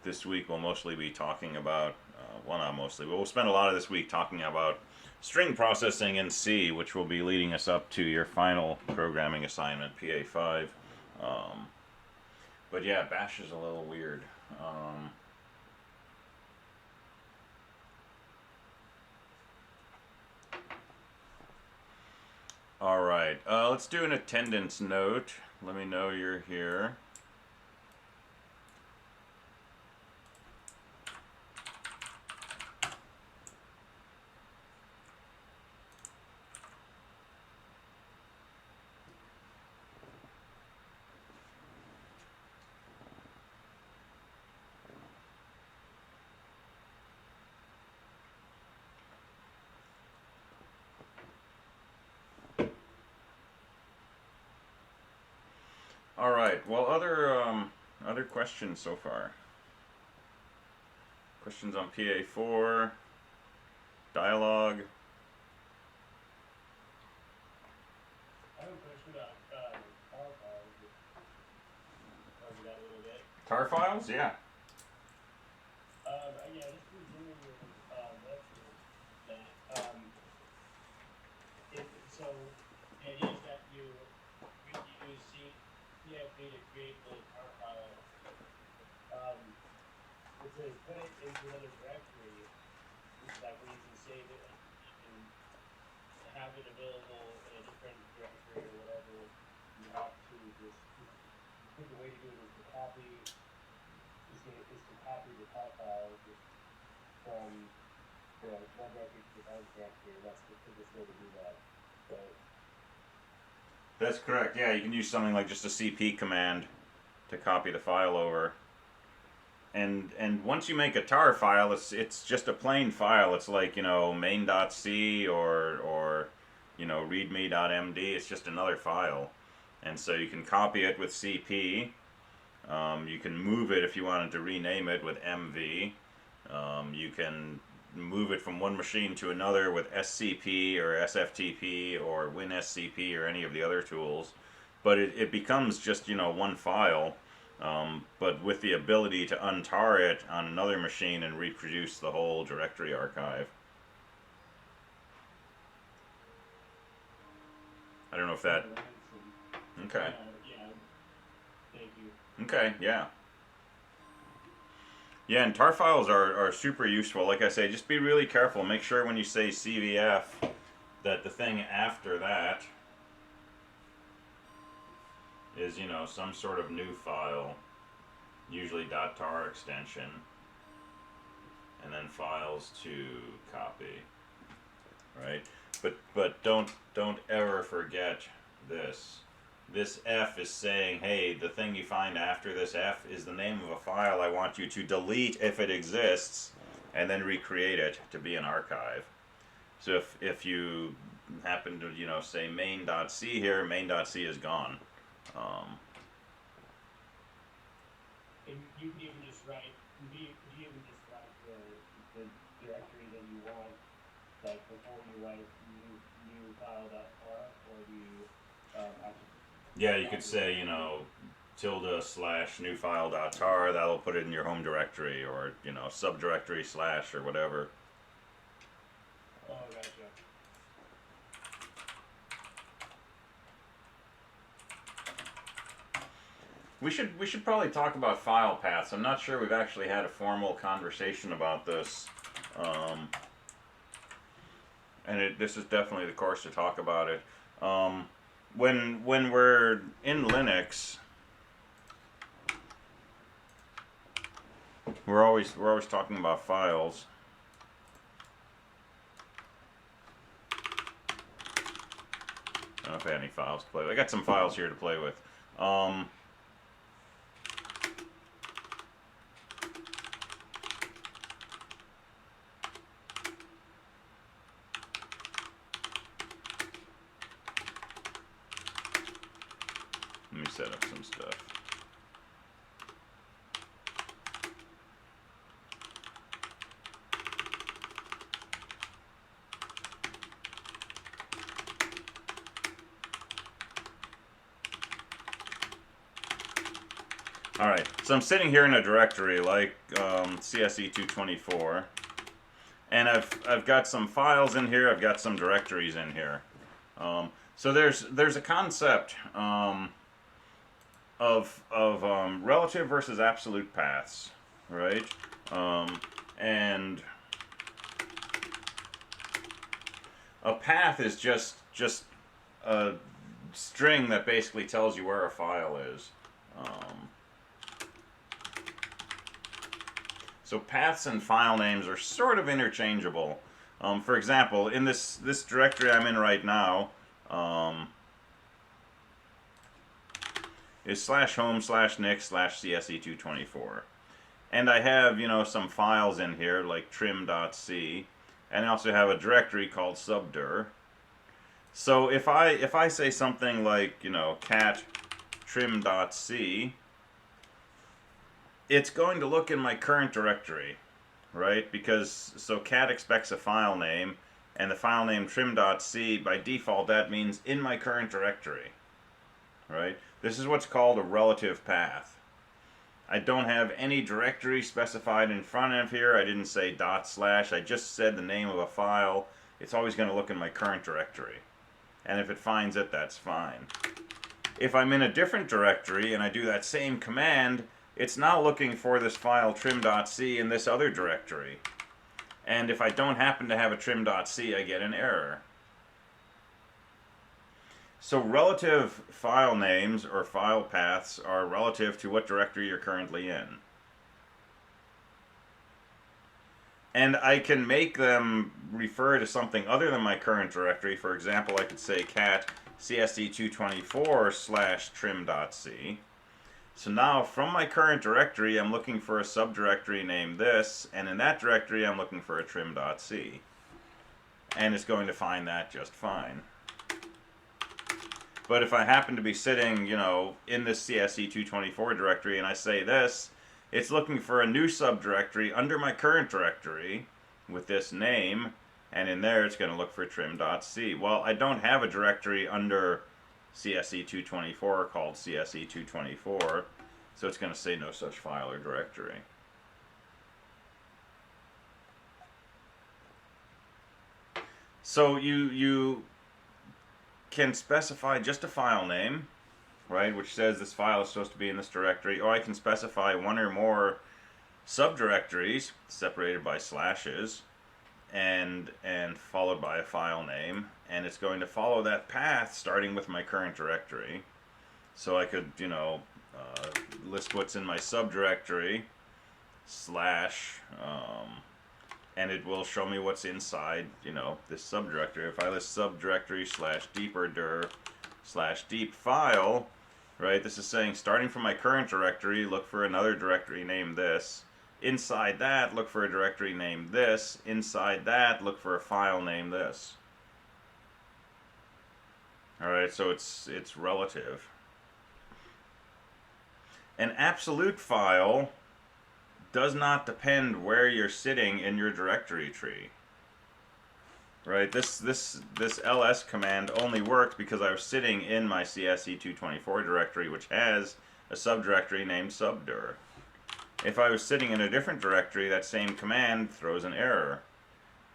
this week we'll mostly be talking about, well, not mostly, but we'll spend a lot of this week talking about string processing in C, which will be leading us up to your final programming assignment, PA5. Um, but yeah, Bash is a little weird. All right, let's do an attendance note. Let me know you're here. All right. Well, other questions so far. Questions on PA4, dialogue. I have a question about tar files. Cover that a little bit. Tar files? Yeah. Yeah, just resuming your lecture that so the idea is that you use CFP to create the tar file. It says put it into another directory, that way you can save it, like you can have it available in a different directory or whatever. You have to just, I think the way to do it is to copy the tar file just from the one directory to the other directory. That's the quickest way to do that. But That's correct. Yeah, you can use something like just a CP command to copy the file over. And once you make a tar file, it's just a plain file. It's like, main.c or readme.md. It's just another file. And so you can copy it with CP. You can move it if you wanted to rename it with MV. You can move it from one machine to another with SCP or SFTP or WinSCP or any of the other tools. But it becomes just, one file, but with the ability to untar it on another machine and reproduce the whole directory archive. I don't know if that... Okay. Yeah, thank you. Okay, yeah. Yeah, and tar files are super useful. Like I say, just be really careful. Make sure when you say CVF that the thing after that is, some sort of new file, usually .tar extension, and then files to copy, right? But don't ever forget this. This F is saying, hey, the thing you find after this F is the name of a file I want you to delete if it exists, and then recreate it to be an archive. So if you happen to, say main.c here, main.c is gone. And you can even just write, the directory that you want, like before you write new file.tar, or do you actually... Yeah, you could say, tilde / new file.tar, that'll put it in your home directory, or, subdirectory / or whatever. Oh, gotcha. We should probably talk about file paths. I'm not sure we've actually had a formal conversation about this. And this is definitely the course to talk about it. When we're in Linux, we're always talking about files. I don't know if I have any files to play with. I got some files here to play with. Let me set up some stuff. All Alright, so I'm sitting here in a directory like CSE224, and I've got some files in here, I've got some directories in here. So there's a concept of relative versus absolute paths, right? And a path is just a string that basically tells you where a file is. So paths and file names are sort of interchangeable. For example, in this directory I'm in right now, is /home/nic/CSE224. And I have, some files in here like trim.c, and I also have a directory called subdir. So if I say something like, cat trim.c, it's going to look in my current directory, right? Because cat expects a file name, and the file name trim.c, by default that means in my current directory, right? This is what's called a relative path. I don't have any directory specified in front of here. I didn't say // I just said the name of a file. It's always going to look in my current directory, and if it finds it, that's fine. If I'm in a different directory and I do that same command, it's now looking for this file trim.c in this other directory. And if I don't happen to have a trim.c, I get an error. So relative file names or file paths are relative to what directory you're currently in. And I can make them refer to something other than my current directory. For example, I could say cat CSE224/trim.c. So now from my current directory, I'm looking for a subdirectory named this, and in that directory, I'm looking for a trim.c. And it's going to find that just fine. But if I happen to be sitting, in this CSE224 directory and I say this, it's looking for a new subdirectory under my current directory with this name, and in there it's going to look for trim.c. Well, I don't have a directory under CSE224 called CSE224, so it's going to say no such file or directory. So you can specify just a file name, right, which says this file is supposed to be in this directory, or I can specify one or more subdirectories separated by slashes and followed by a file name, and it's going to follow that path starting with my current directory. So I could, list what's in my subdirectory / and it will show me what's inside, this subdirectory. If I list subdirectory /deeper_dir/deep file, right, this is saying starting from my current directory, look for another directory named this. Inside that, look for a directory named this. Inside that, look for a file named this. Alright, so it's relative. An absolute file does not depend where you're sitting in your directory tree. Right, this ls command only works because I was sitting in my CSE224 directory, which has a subdirectory named subdir. If I was sitting in a different directory, that same command throws an error,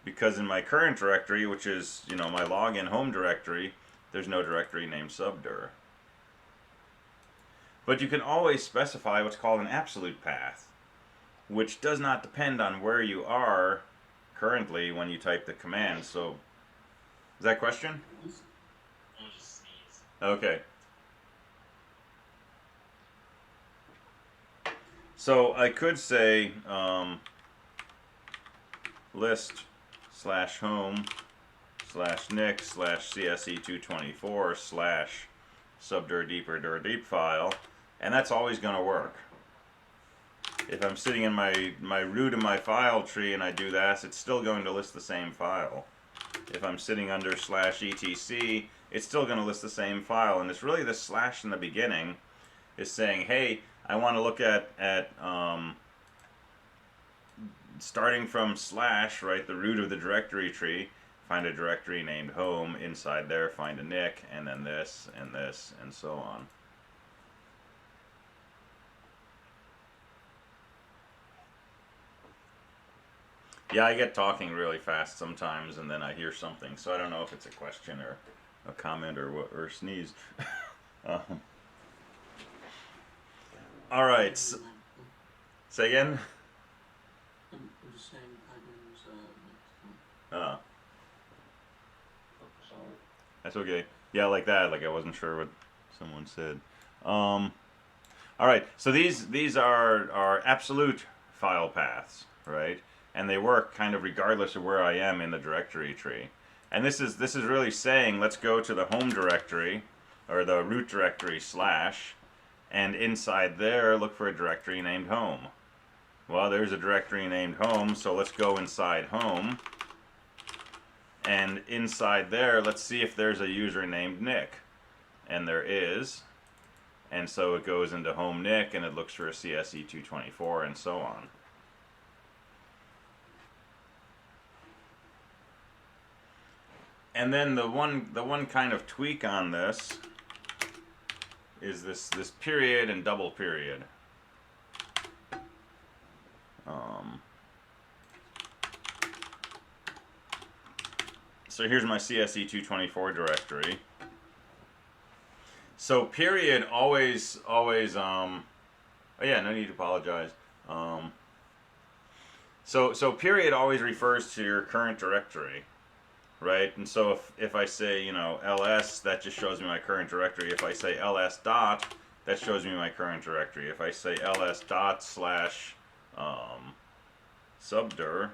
because in my current directory, which is, my login home directory, there's no directory named subdir. But you can always specify what's called an absolute path, which does not depend on where you are currently when you type the command. So, is that a question? I'll just sneeze. Okay. So I could say list /home/nic/CSE224/ subdir deeper deep file, and that's always going to work. If I'm sitting in my root of my file tree and I do that, it's still going to list the same file. If I'm sitting under /etc, it's still going to list the same file, and it's really this slash in the beginning is saying, hey, I want to look at starting from /, right, the root of the directory tree, find a directory named home, inside there find a nic, and then this, and so on. Yeah, I get talking really fast sometimes, and then I hear something, so I don't know if it's a question or a comment or what, or a sneeze. um, all right. So, say again. I'm just saying Ivan's Uh, Sorry. that's okay. Yeah, like that. Like I wasn't sure what someone said. Um, all right. So these are absolute file paths, right? And they work kind of regardless of where I am in the directory tree. And this is really saying let's go to the home directory or the root directory slash, and inside there look for a directory named home. Well, there's a directory named home, so let's go inside home. And inside there, let's see if there's a user named Nick. And there is. And so it goes into home Nick and it looks for a CSE224 and so on. And then the one kind of tweak on this is this period and double period. So here's my CSE224 directory. So period always oh yeah, no need to apologize. So period always refers to your current directory, right? And so if I say, you know, ls, that just shows me my current directory. If I say ls dot, that shows me my current directory. If I say ls dot slash subdir,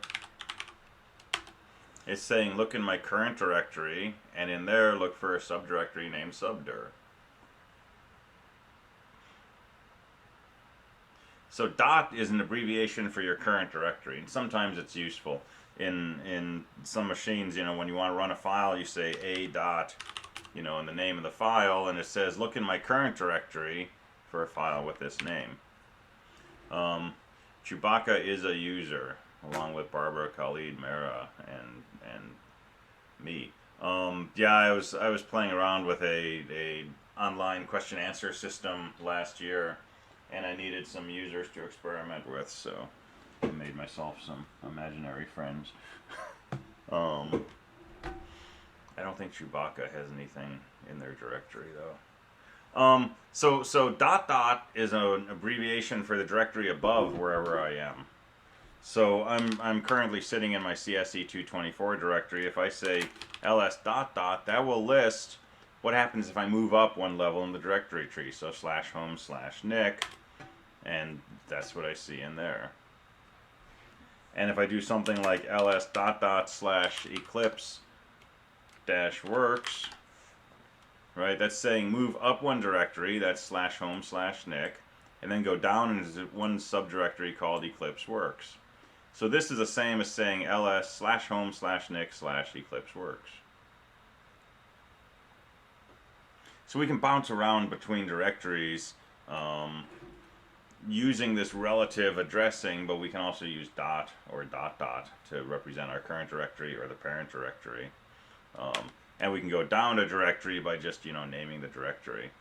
it's saying look in my current directory, and in there look for a subdirectory named subdir. So dot is an abbreviation for your current directory, and sometimes it's useful. In some machines, you know, when you want to run a file, you say a dot, you know, in the name of the file, and it says look in my current directory for a file with this name. Chewbacca is a user, along with Barbara, Khalid, Mara, and me. Yeah, I was playing around with a online question answer system last year, and I needed some users to experiment with, so I made myself some imaginary friends. I don't think Chewbacca has anything in their directory though. So dot dot is an abbreviation for the directory above wherever I am. So I'm currently sitting in my CSE224 directory. If I say ls dot dot, that will list what happens if I move up one level in the directory tree. So slash home slash Nick, and that's what I see in there. And if I do something like ls dot dot slash eclipse dash works, right, that's saying move up one directory, that's slash home slash Nick, and then go down into one subdirectory called eclipse works. So this is the same as saying ls slash home slash Nick slash eclipse works. So we can bounce around between directories using this relative addressing, but we can also use dot or dot dot to represent our current directory or the parent directory. And we can go down a directory by just, you know, naming the directory.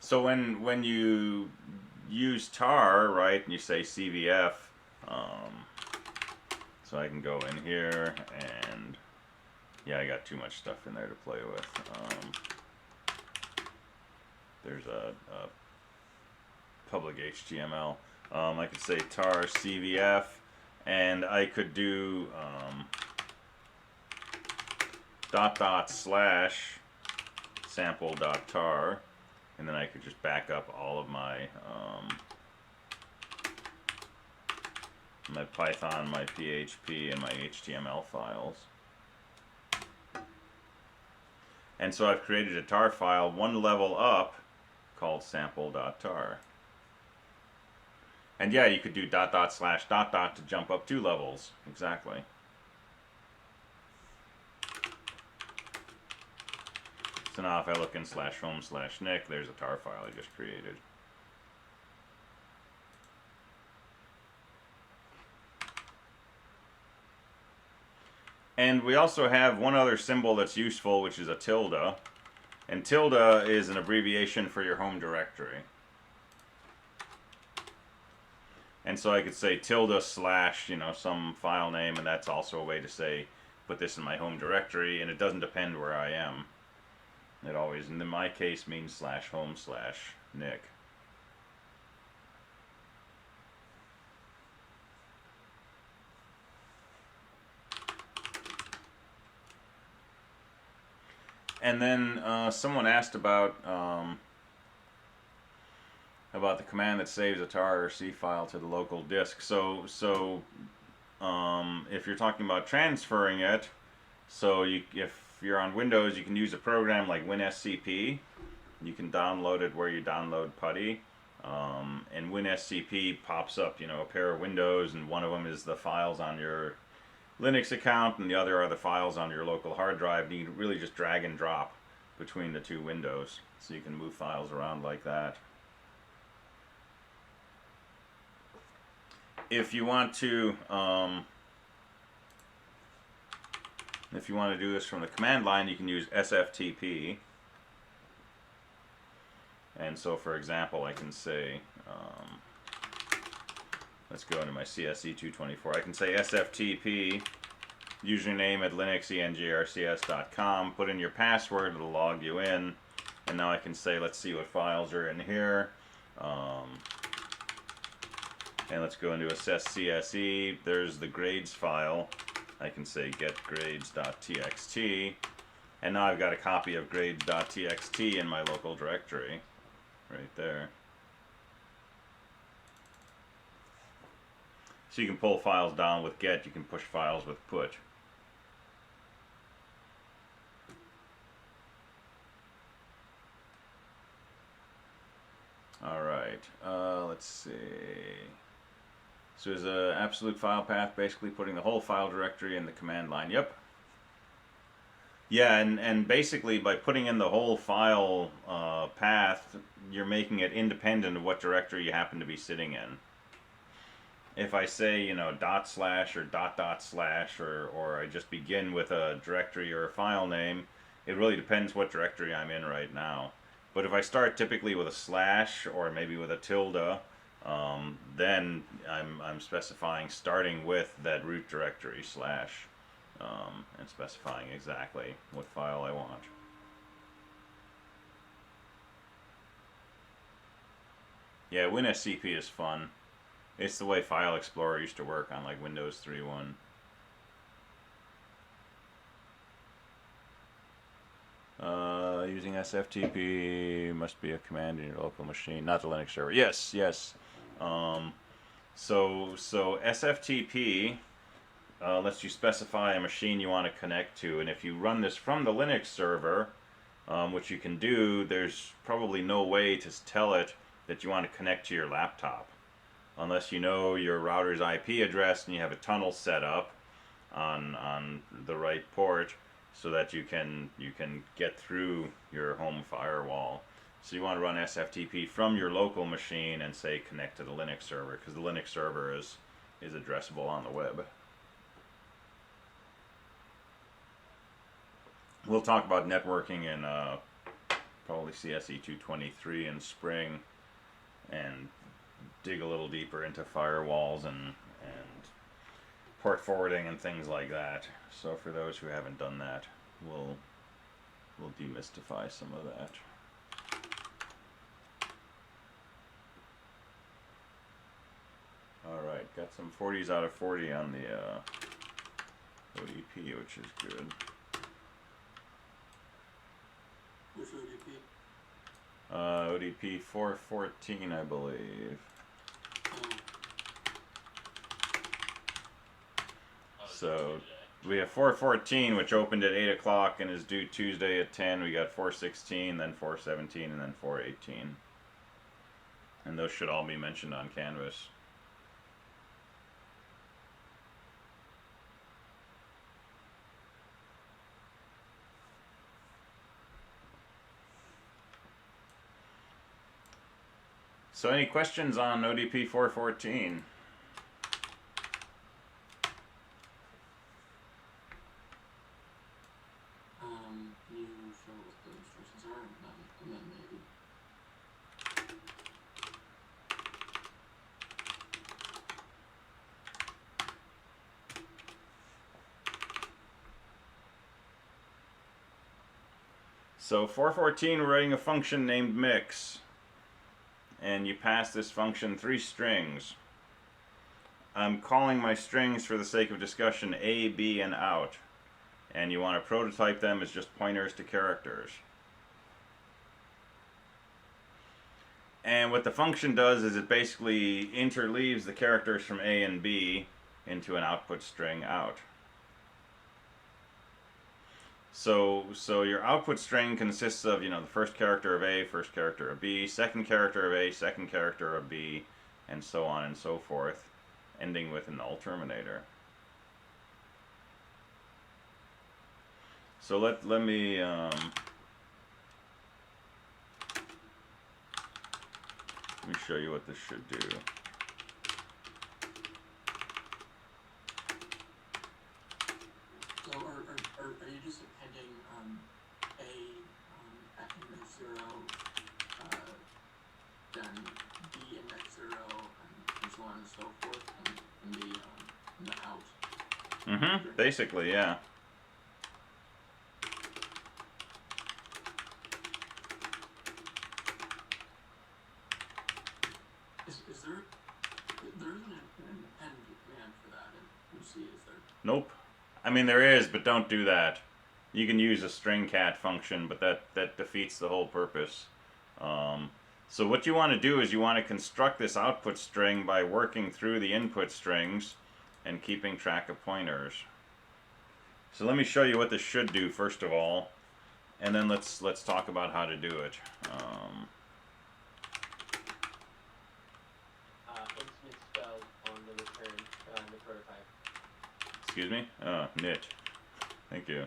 So when you use tar, right, and you say CVF, so I can go in here and yeah, I got too much stuff in there to play with. There's a public HTML. I could say tar CVF, and I could do dot dot slash sample dot tar, and then I could just back up all of my my Python, my PHP, and my HTML files. And so I've created a tar file one level up called sample.tar. And yeah, you could do dot dot slash dot dot to jump up 2 levels. Exactly. So now if I look in slash home slash Nick, there's a tar file I just created. And we also have one other symbol that's useful, which is a tilde. And tilde is an abbreviation for your home directory. And so I could say tilde slash, you know, some file name, and that's also a way to say, put this in my home directory, and it doesn't depend where I am. It always, in my case, means slash home slash Nick. And then someone asked about the command that saves a tar or C file to the local disk. So if you're talking about transferring it, so if you're on Windows, you can use a program like WinSCP. You can download it where you download PuTTY. And WinSCP pops up, you know, a pair of windows, and one of them is the files on your Linux account, and the other are the files on your local hard drive. And you can really just drag and drop between the two windows, so you can move files around like that. If you want to do this from the command line, you can use sftp. And so, for example, I can say, let's go into my CSE224. I can say sftp username at linuxengrcs.com. Put in your password; it'll log you in. And now I can say, let's see what files are in here. And let's go into assess CSE. There's the grades file. I can say get grades.txt. And now I've got a copy of grades.txt in my local directory. Right there. So you can pull files down with get. You can push files with put. Alright, let's see. So is an absolute file path basically putting the whole file directory in the command line? Yep. Yeah, and basically by putting in the whole file path, you're making it independent of what directory you happen to be sitting in. If I say, you know, dot slash or dot slash, or I just begin with a directory or a file name, it really depends what directory I'm in right now. But if I start typically with a slash or maybe with a tilde, then I'm specifying starting with that root directory slash, and specifying exactly what file I want. Yeah, WinSCP is fun. It's the way File Explorer used to work on like Windows 3.1. Using sftp must be a command in your local machine, not the Linux server. Yes, yes. So sftp lets you specify a machine you want to connect to, and if you run this from the Linux server, which you can do, there's probably no way to tell it that you want to connect to your laptop, unless you know your router's IP address and you have a tunnel set up on the right port, so that you can get through your home firewall. So you want to run sftp from your local machine and say connect to the Linux server, because the Linux server is addressable on the web. We'll talk about networking in probably CSE223 in spring, and dig a little deeper into firewalls and port forwarding and things like that. So for those who haven't done that, we'll demystify some of that. Alright, got some 40s out of 40 on the ODP, which is good. Which ODP? ODP 414, I believe. So we have 414, which opened at 8 o'clock and is due Tuesday at 10. We got 416, then 417, and then 418. And those should all be mentioned on Canvas. So any questions on ODP 414? Can you show what the instructions are? So 414, we're writing a function named mix, and you pass this function 3 strings. I'm calling my strings for the sake of discussion A, B, and out, and you want to prototype them as just pointers to characters. And what the function does is it basically interleaves the characters from A and B into an output string out. So your output string consists of, the first character of A, first character of B, second character of A, second character of B, and so on and so forth, ending with a null terminator. So let me show you what this should do. So are you just appending A index 0, then B index 0, and so on and so forth, and the out? Basically, yeah. There isn't an append command for that in C, is there? Nope. I mean, there is, but don't do that. You can use a string cat function, but that defeats the whole purpose. So what you want to do is you want to construct this output string by working through the input strings and keeping track of pointers. So let me show you what this should do first of all, and then let's talk about how to do it. It's misspelled on the return, the prototype. Excuse me? Nit. Thank you.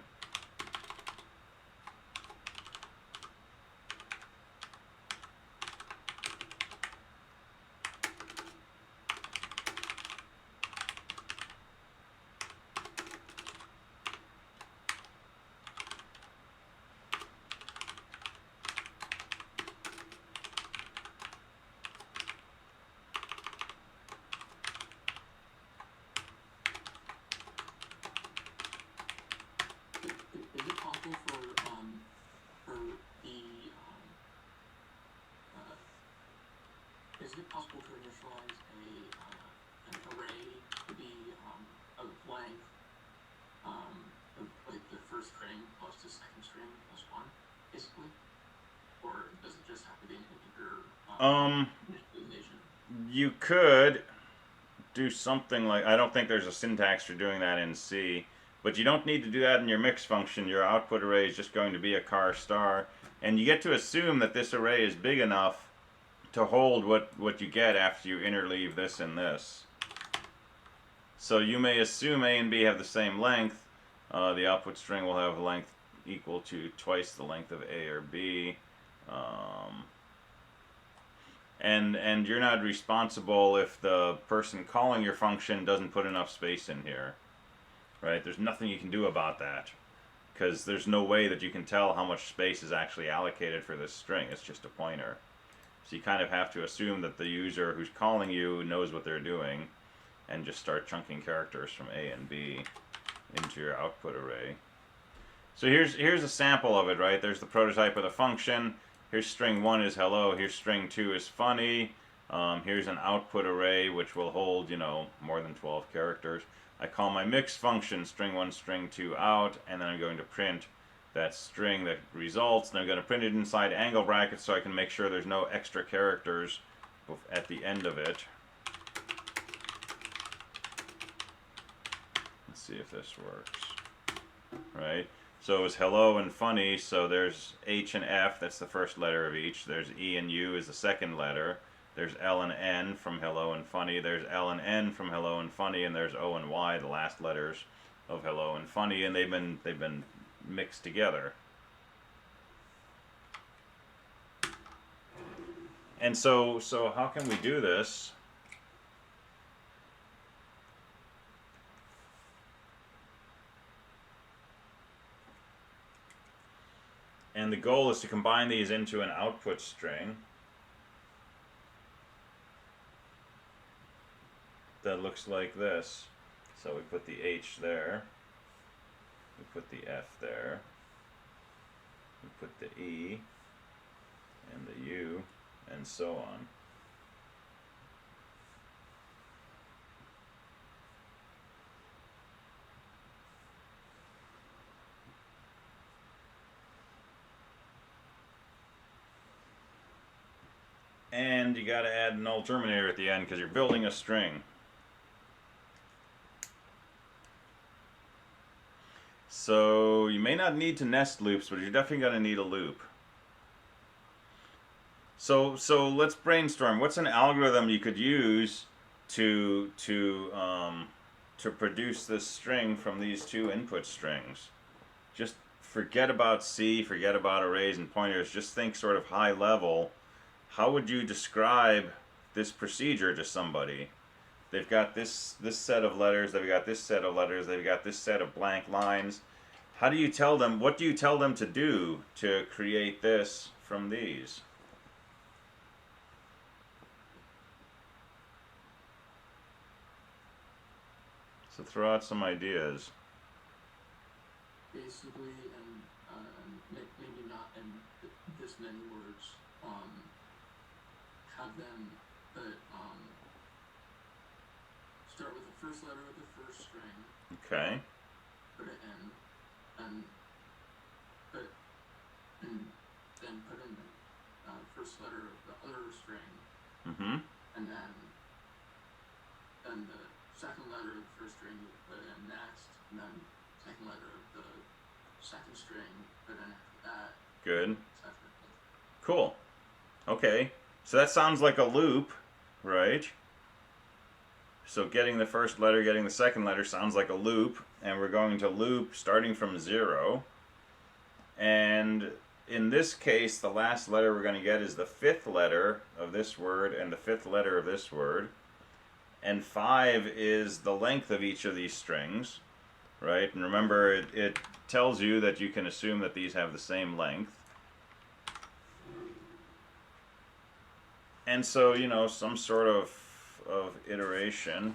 Is it possible for is it possible to initialize an array to be of length of like the first string plus the second string plus 1, basically? Or does it just have to be an integer initialization? You could do something like, I don't think there's a syntax for doing that in C, but you don't need to do that in your mix function. Your output array is just going to be a char star, and you get to assume that this array is big enough to hold what you get after you interleave this and this. So you may assume A and B have the same length. The output string will have a length equal to twice the length of A or B. And you're not responsible if the person calling your function doesn't put enough space in here, right? There's nothing you can do about that, because there's no way that you can tell how much space is actually allocated for this string. It's just a pointer. So you kind of have to assume that the user who's calling you knows what they're doing, and just start chunking characters from A and B into your output array. So here's a sample of it, right? There's the prototype of the function. Here's string 1 is hello, here's string 2 is funny. Here's an output array which will hold, more than 12 characters. I call my mix function string 1, string 2 out, and then I'm going to print that string that results, and I'm going to print it inside angle brackets so I can make sure there's no extra characters at the end of it. Let's see if this works. Right? So it was hello and funny, so there's H and F, that's the first letter of each. There's E and U is the second letter. There's L and N from hello and funny. There's L and N from hello and funny, and there's O and Y, the last letters of hello and funny, and they've been mixed together. And so how can we do this? And the goal is to combine these into an output string that looks like this. So we put the H there, we put the F there, we put the E and the U and so on. And you got to add a null terminator at the end because you're building a string. So you may not need to nest loops, but you're definitely going to need a loop. So let's brainstorm. What's an algorithm you could use to produce this string from these two input strings? Just forget about C, forget about arrays and pointers. Just think sort of high level. How would you describe this procedure to somebody? They've got this set of letters, they've got this set of letters, they've got this set of blank lines. How do you tell them, what do you tell them to do to create this from these? So throw out some ideas. Basically, maybe not in this many words, have them start with the first letter of the first string. Okay. Put it in, and then put in the first letter of the other string. Mm-hmm. And then the second letter of the first string you put in next, and then second letter of the second string put in after that. Good. Etc. Cool. Okay. So that sounds like a loop, right? So getting the first letter, getting the second letter sounds like a loop, and we're going to loop starting from 0. And in this case, the last letter we're going to get is the 5th letter of this word and the 5th letter of this word. And 5 is the length of each of these strings, right? And remember, it tells you that you can assume that these have the same length. And so, you know, some sort of iteration.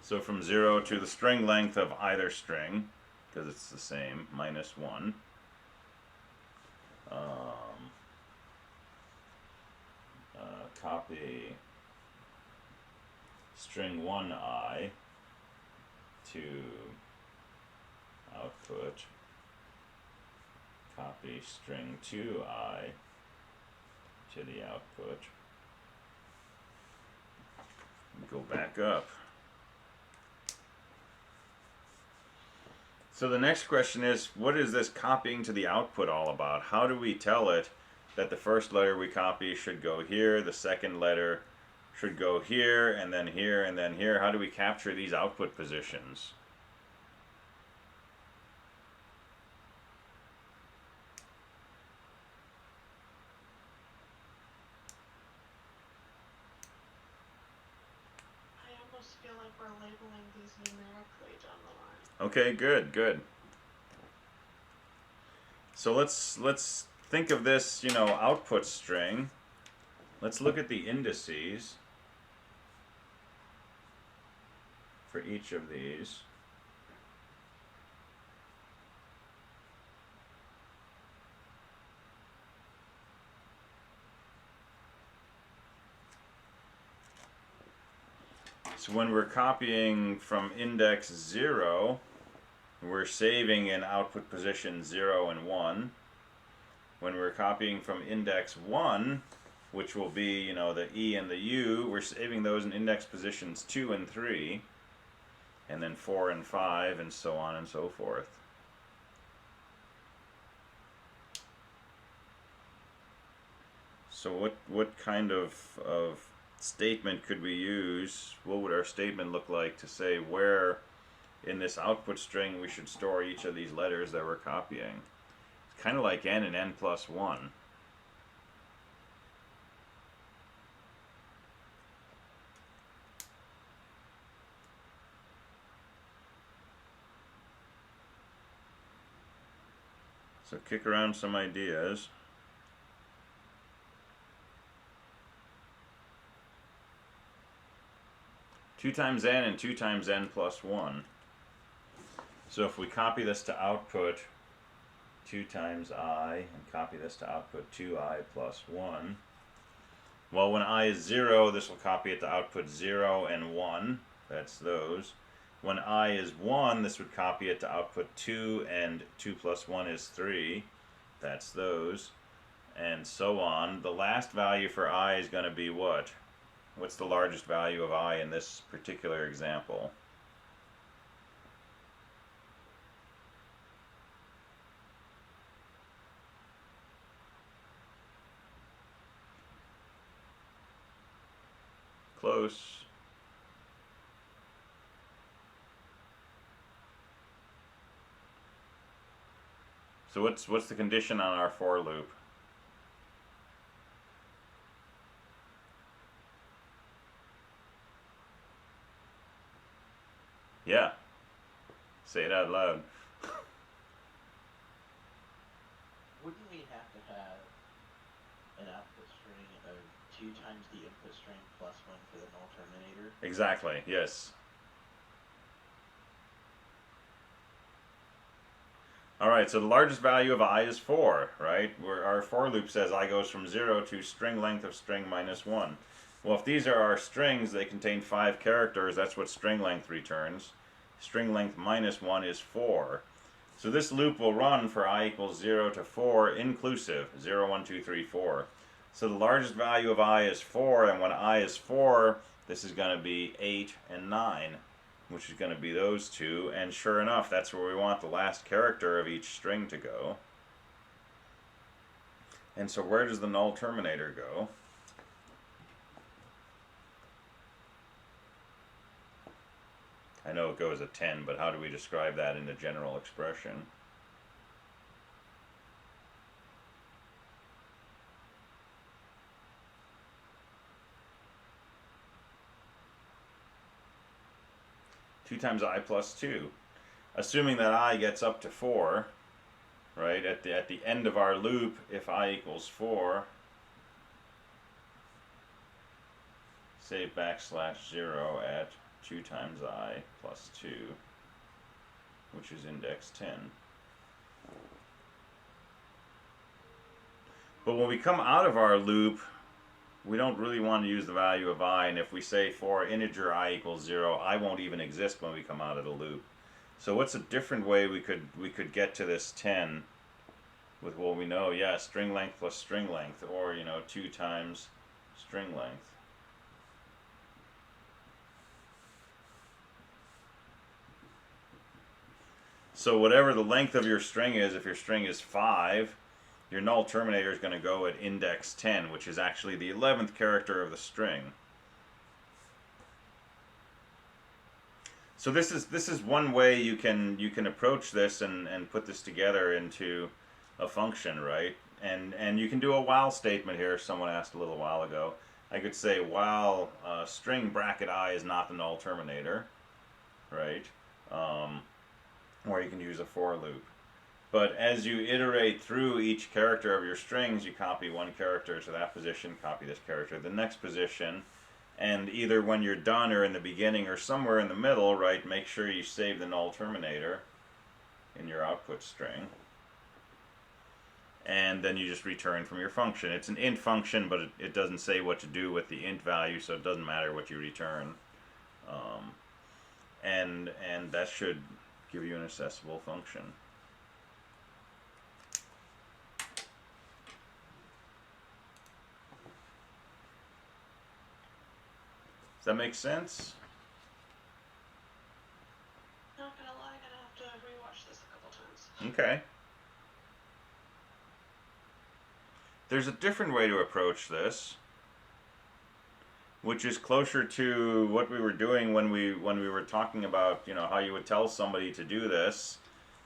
So from 0 to the string length of either string, because it's the same, minus 1. Copy string 1I to output. Copy string 2I to the output. Go back up. So the next question is, what is this copying to the output all about? How do we tell it that the first letter we copy should go here, the second letter should go here, and then here, and then here? How do we capture these output positions? I almost feel like we're labeling these numerically down the line. Okay, good, good. So let's think of this, you know, output string. Let's look at the indices for each of these. So when we're copying from index 0, we're saving in output position 0 and 1. When we're copying from index 1, which will be, you know, the E and the U, we're saving those in index positions 2 and 3, and then 4 and 5, and so on and so forth. So what kind of statement could we use? What would our statement look like to say where in this output string we should store each of these letters that we're copying? It's kind of like n and n plus 1. So kick around some ideas. 2 times n and 2 times n plus 1. So if we copy this to output 2 times I and copy this to output 2I plus 1, well, when I is 0, this will copy it to output 0 and 1. That's those. When I is 1, this would copy it to output 2, and 2 plus 1 is 3. That's those. And so on. The last value for I is going to be what? What's the largest value of I in this particular example? Close. So what's the condition on our for loop? Yeah. Say it out loud. Wouldn't we have to have an output string of 2 times the input string plus 1 for the null terminator? Exactly, yes. Alright, so the largest value of I is 4, right? Where our for loop says I goes from 0 to string length of string minus 1. Well, if these are our strings, they contain 5 characters, that's what string length returns. String length minus 1 is 4. So this loop will run for I equals 0 to 4 inclusive, 0, 1, 2, 3, 4. So the largest value of I is 4, and when I is 4, this is going to be 8 and 9. Which is going to be those two, and sure enough, that's where we want the last character of each string to go. And so where does the null terminator go? I know it goes at 10, but how do we describe that in a general expression? Two times I plus 2. Assuming that I gets up to 4, right, at the end of our loop, if I equals 4, say \0 at 2 times I plus 2, which is index 10. But when we come out of our loop, we don't really want to use the value of I, and if we say for integer I equals 0, I won't even exist when we come out of the loop. So what's a different way we could get to this 10 with what we know? Yeah, string length plus string length, or 2 times string length. So whatever the length of your string is, if your string is 5, your null terminator is going to go at index 10, which is actually the 11th character of the string. So this is one way you can approach this and put this together into a function, right? And you can do a while statement here. Someone asked a little while ago. I could say while string bracket I is not the null terminator, right? Or you can use a for loop. But as you iterate through each character of your strings, you copy one character to that position, copy this character to the next position, and either when you're done or in the beginning or somewhere in the middle, right, make sure you save the null terminator in your output string. And then you just return from your function. It's an int function, but it doesn't say what to do with the int value, so it doesn't matter what you return. And that should give you an accessible function. Does that make sense? Not gonna lie, I'm gonna have to rewatch this a couple times. Okay. There's a different way to approach this, which is closer to what we were doing when we were talking about, how you would tell somebody to do this.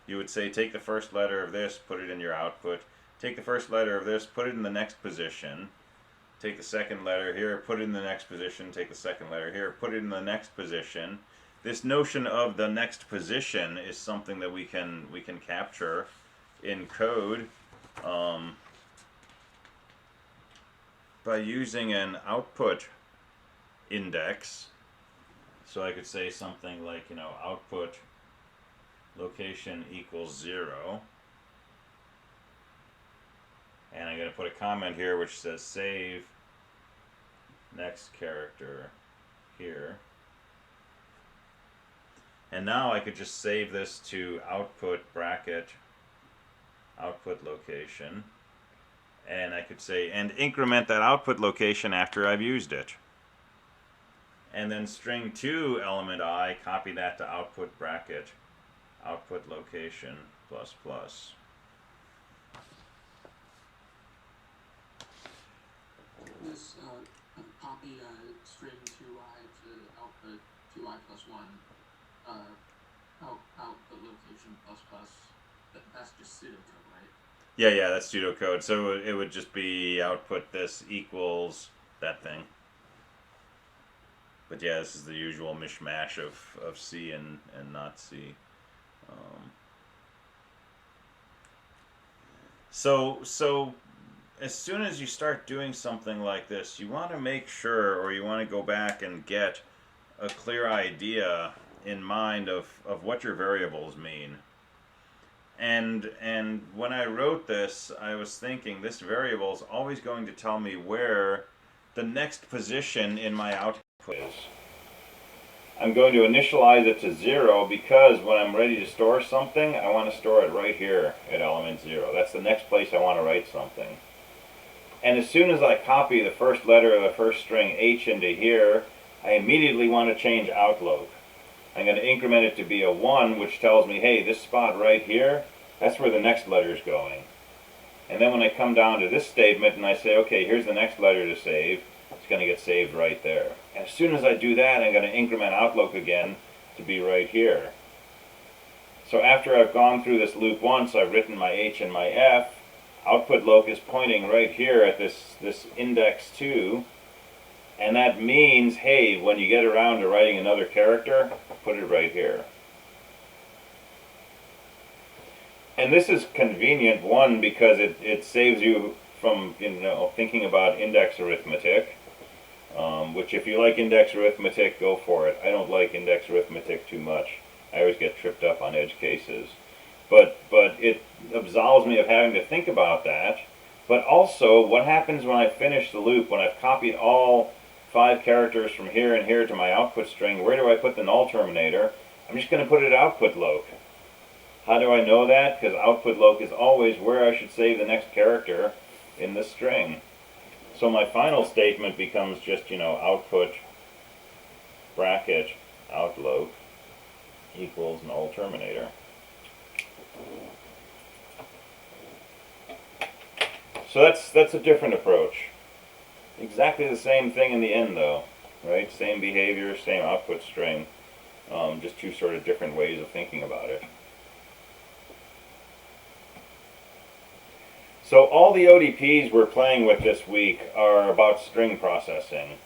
You would say, take the first letter of this, put it in your output. Take the first letter of this, put it in the next position. Take the second letter here, put it in the next position. Take the second letter here, put it in the next position. This notion of the next position is something that we can capture in code by using an output index. So I could say something like, output location equals 0. And I'm going to put a comment here which says save next character here. And now I could just save this to output bracket output location. And I could say, and increment that output location after I've used it. And then string 2 element I, copy that to output bracket output location plus plus. This copy string 2i to output 2i plus 1, output location plus plus, that's just pseudocode, right? Yeah, that's pseudocode. So it would just be output this equals that thing. But yeah, this is the usual mishmash of C and not C. So as soon as you start doing something like this, you want to make sure, or you want to go back and get a clear idea in mind of what your variables mean. And when I wrote this, I was thinking this variable is always going to tell me where the next position in my output is. I'm going to initialize it to 0 because when I'm ready to store something, I want to store it right here at element 0. That's the next place I want to write something. And as soon as I copy the first letter of the first string H into here, I immediately want to change outlook. I'm going to increment it to be a 1, which tells me, hey, this spot right here, that's where the next letter is going. And then when I come down to this statement and I say, okay, here's the next letter to save, it's going to get saved right there. And as soon as I do that, I'm going to increment outlook again to be right here. So after I've gone through this loop once, I've written my H and my F, output loc is pointing right here at this index 2. And that means, hey, when you get around to writing another character, put it right here. And this is convenient, one, because it saves you from thinking about index arithmetic, which if you like index arithmetic, go for it. I don't like index arithmetic too much. I always get tripped up on edge cases. But it absolves me of having to think about that. But also, what happens when I finish the loop, when I've copied all 5 characters from here and here to my output string, where do I put the null terminator? I'm just going to put it output loc. How do I know that? Because output loc is always where I should save the next character in the string. So my final statement becomes just, output bracket outloc equals null terminator. So that's a different approach. Exactly the same thing in the end, though, right? Same behavior, same output string, just 2 sort of different ways of thinking about it. So all the ODPs we're playing with this week are about string processing,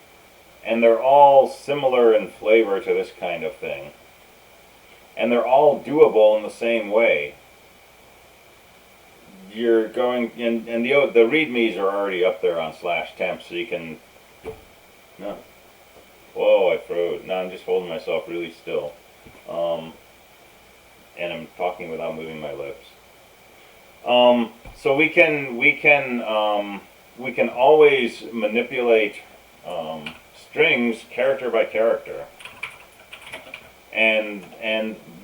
and they're all similar in flavor to this kind of thing. And they're all doable in the same way. You're going, and the readmes are already up there on /temp, so you can, no, whoa, I froze. No, I'm just holding myself really still. And I'm talking without moving my lips. So we can always manipulate strings character by character, and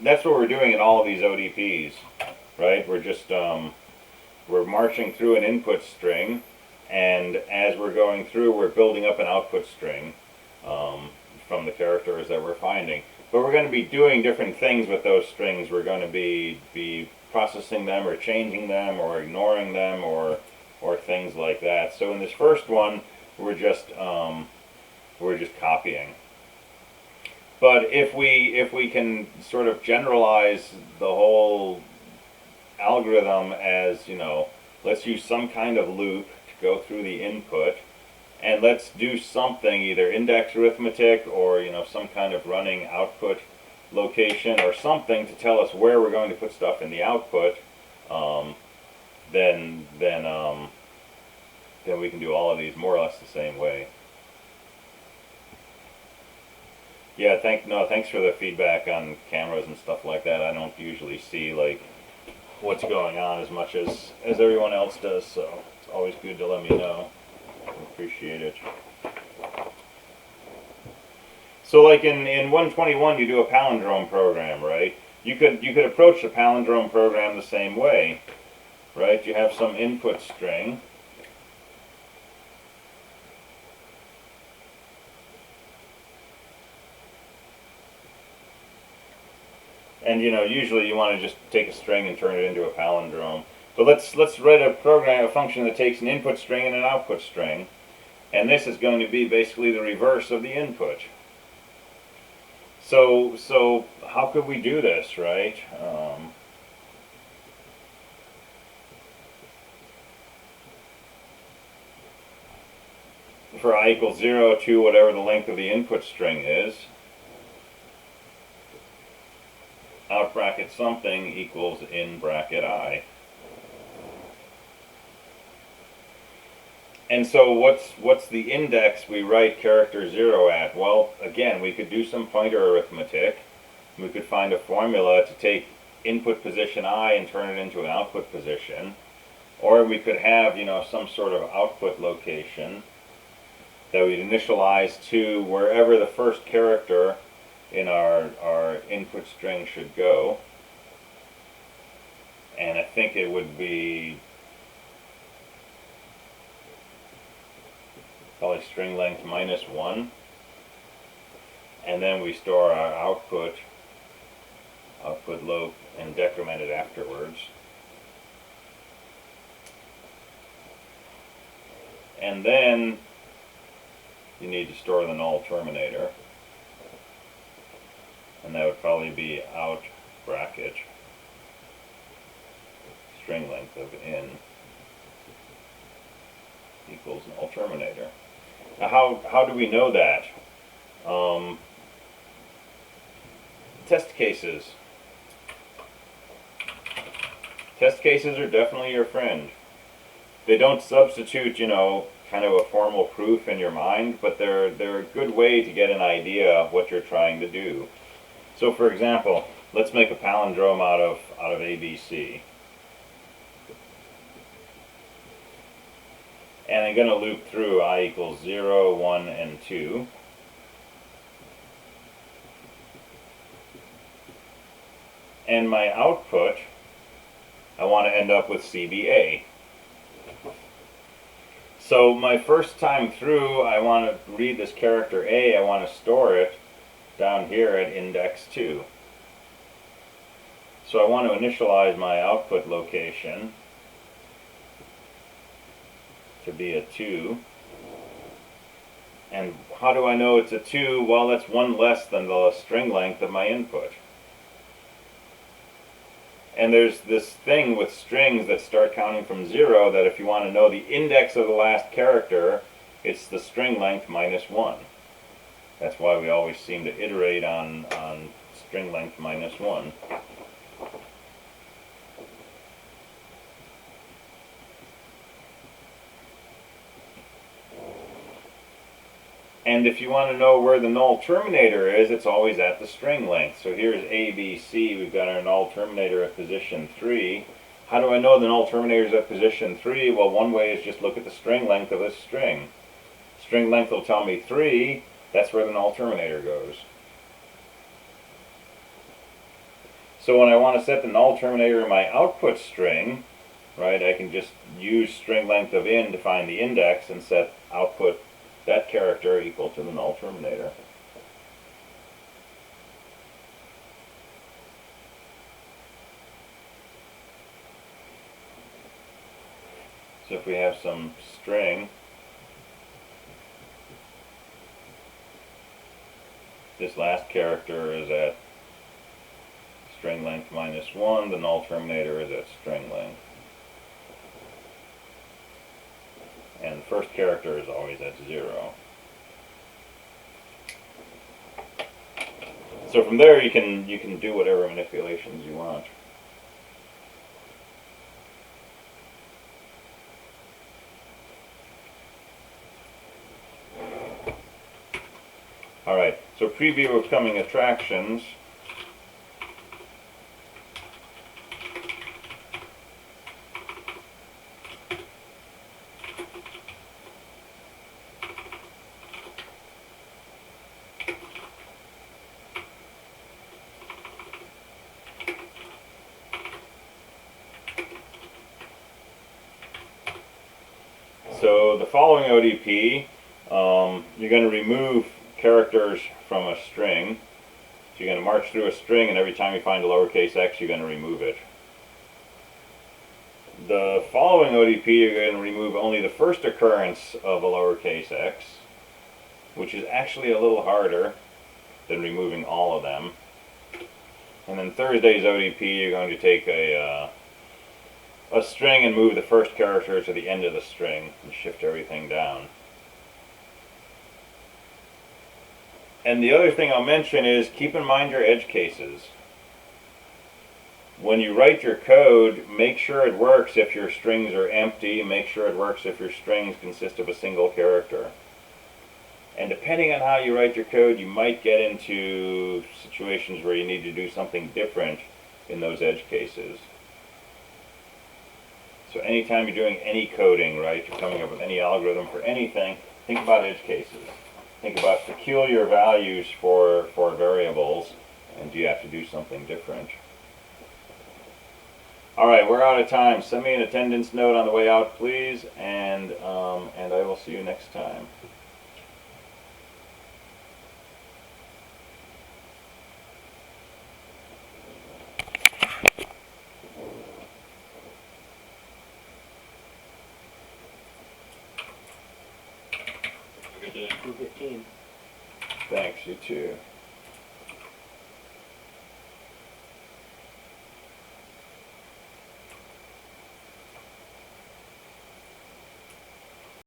that's what we're doing in all of these ODPs, right? We're just we're marching through an input string, and as we're going through, we're building up an output string from the characters that we're finding. But we're going to be doing different things with those strings. We're going to be processing them or changing them or ignoring them or things like that. So in this first one, we're just copying. But if we can sort of generalize the whole algorithm as, let's use some kind of loop to go through the input, and let's do something, either index arithmetic or some kind of running output location or something to tell us where we're going to put stuff in the output, then we can do all of these more or less the same way. Yeah, thanks for the feedback on cameras and stuff like that. I don't usually see like what's going on as much as everyone else does, so it's always good to let me know. Appreciate it. So like in 121 you do a palindrome program, right? You could approach the palindrome program the same way, right? You have some input string. And usually you want to just take a string and turn it into a palindrome. But let's write a function that takes an input string and an output string. And this is going to be basically the reverse of the input. So how could we do this, right? For I equals 0 to whatever the length of the input string is, out bracket something equals in bracket I. And so what's the index we write character 0 at? Well, again, we could do some pointer arithmetic. We could find a formula to take input position I and turn it into an output position. Or we could have, some sort of output location that we'd initialize to wherever the first character in our input string should go. And I think it would be probably string length -1. And then we store our output loop and decrement it afterwards. And then you need to store the null terminator. And that would probably be out bracket string length of in equals null terminator. Now how do we know that? Test cases. Test cases are definitely your friend. They don't substitute, kind of a formal proof in your mind, but they're a good way to get an idea of what you're trying to do. So for example, let's make a palindrome out of ABC. And I'm going to loop through I equals 0, 1, and 2. And my output, I want to end up with CBA. So my first time through, I want to read this character A, I want to store it down here at index 2. So I want to initialize my output location to be a 2. And how do I know it's a 2? Well, that's one less than the string length of my input. And there's this thing with strings that start counting from 0 that if you want to know the index of the last character, it's the string length -1. That's why we always seem to iterate on string length -1. And if you want to know where the null terminator is, it's always at the string length. So here's ABC, we've got our null terminator at position 3. How do I know the null terminator is at position 3? Well, one way is just look at the string length of this string. String length will tell me 3, that's where the null terminator goes. So when I want to set the null terminator in my output string, right, I can just use string length of in to find the index and set output that character equal to the null terminator. So if we have some string, this last character is at string length -1, the null terminator is at string length. And the first character is always at 0. So from there you can do whatever manipulations you want. All right. So preview of coming attractions. So the following ODP, you're going to remove characters from a string. So you're going to march through a string, and every time you find a lowercase x, you're going to remove it. The following ODP, you're going to remove only the first occurrence of a lowercase x, which is actually a little harder than removing all of them. And then Thursday's ODP, you're going to take a string and move the first character to the end of the string and shift everything down. And the other thing I'll mention is keep in mind your edge cases. When you write your code, make sure it works if your strings are empty, make sure it works if your strings consist of a single character. And depending on how you write your code, you might get into situations where you need to do something different in those edge cases. So anytime you're doing any coding, right, you're coming up with any algorithm for anything, think about edge cases. Think about peculiar values for variables, and do you have to do something different? All right, we're out of time. Send me an attendance note on the way out, please, and I will see you next time. Good day. 2:15. Thanks, you too.